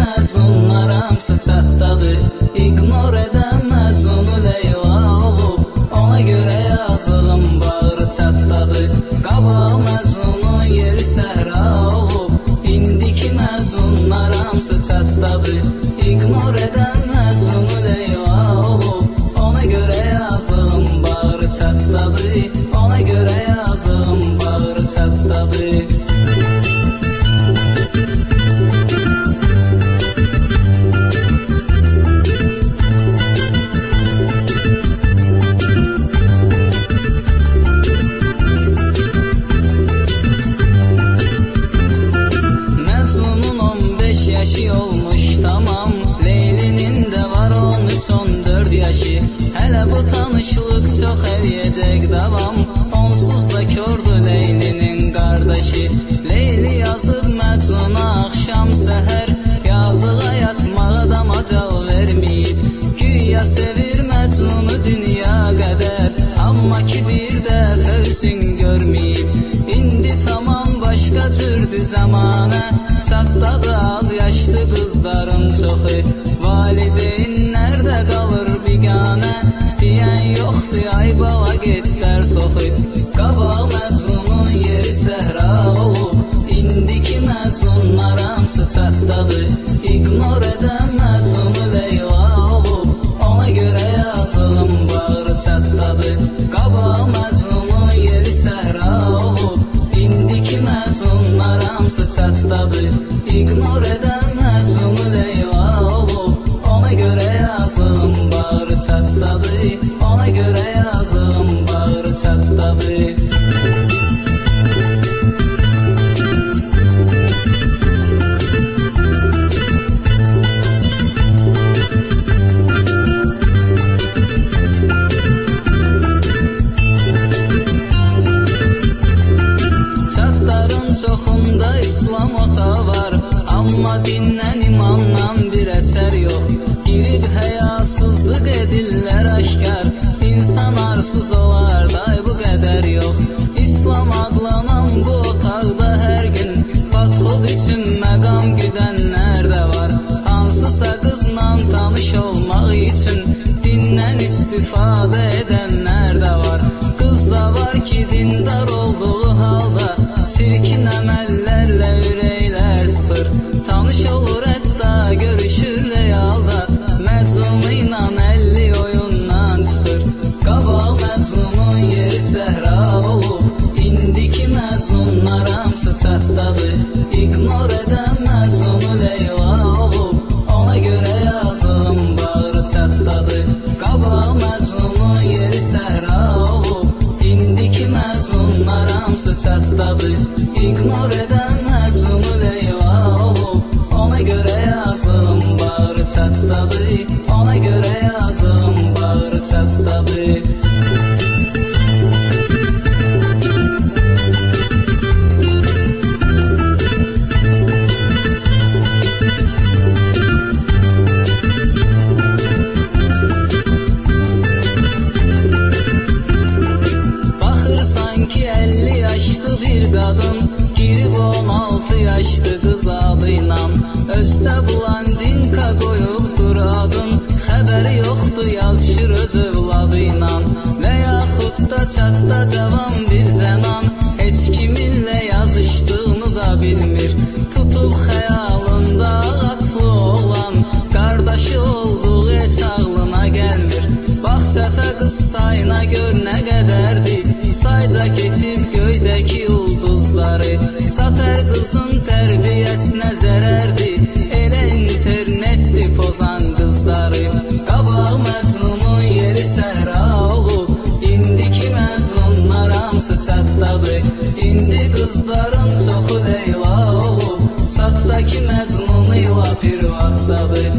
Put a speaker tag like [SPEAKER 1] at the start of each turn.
[SPEAKER 1] məcnunlar hamısı çatdadır. İgnor edən məcnunu Leyla olub, ona görə yazığım bağrı çatdadır. Qabaq məcnunun yeri səhra olub, indiki məcnunlar hamısı çatdadır. İgnor edən məcnunu Leyla olub, ona görə yazığım bağrı çatdadır. Ona görə yazığım bağrı çatdadır. Yaşı olmuş tamam, Leylinin de var 13-14 yaşı. Hələ bu tanışlıq çox eləyəcək davam, onsuz da kördür Leylinin qardaşı. Leyli yazıb Məcnuna axşam səhər, yazığa yatmağa da macal verməyib. Güya sevir Məcnunu dünya qədər, amma ki bir dəfə üzün görməyib. İndi tamam başqa cürdü zamanə, çatdadır az yaşlı qızların çoxu. Valideynlər də qalır biganə, deyən yoxdur ay bala get dərs oxu. Qabaq Məcnunun yeri səhra olub, indiki məcnunlar hamısı çatdadır. İgnor edən məcnunu Leyla olub, ona görə yazığım bağrı çatdadır. Qabaq Məcnunun yeri səhra olub, indiki məcnunlar hamısı çatdadır. İgnor edən məcnunu Leyla olub, ona görə yazığım bağrı çatdadır. Ona görə yazığım bağrı çatdadır. Çatların çoxunda İslam otağı var, amma dindən imandan bir əsər yox. Girib həyasızlıq edirlər aşkar, insan arsız olar da bu qədər yox. İslam adlanan bu otaqda hər gün padxod üçün məqam güdənlər də var. Hansısa qızla tanış olmaq üçün dindən istifadə edənlər də var. Qız da var ki dindar olduğu halda çirkin əməllərlə ürəklər sıxır. Tanış olur hətta görüşür realda, Məcnunu ilə 50 oyundan çıxır. Qabaq Məcnunun yeri səhra olub, indiki məcnunlar hamısı çatdadır. İgnor edən məcnunu Leyla olub, ona görə yazığım bağrı çatdadır. Qabaq Məcnunun yeri səhra olub, indiki məcnunlar hamısı çatdadır. İgnor edən məcnunu Leyla olub, ona görə yazığım bağrı çatdadır. Ona görə yazığım bağrı çatdadır. Baxırsan ki 50 yaşlı bir qadın, girib 16 yaşlı qız adıyla, özdə blandinka qoyubdur adın, xəbəri yoxdur yazışır öz övladıyla. Və yaxud da çatda cavan bir zənan, heç kiminlə yazışdığını da bilmir. Tutub xəyalında ağatlı oğlan, qardaşı olduğu heç ağlına gəlmir. Bağçata qız sayına gör nə qədərdir, sayca keçib göydəki ulduzları. Satər qızın tərbiyəsinə zərərdir, elə internetdir pozan qızları. Qabaq Məcnunun yeri səhra olub, indiki məcnunlar hamısı çatdadır. İndi qızların çoxu Leyla olub, çatdakı Məcnunu ilə bir vaxtdadır.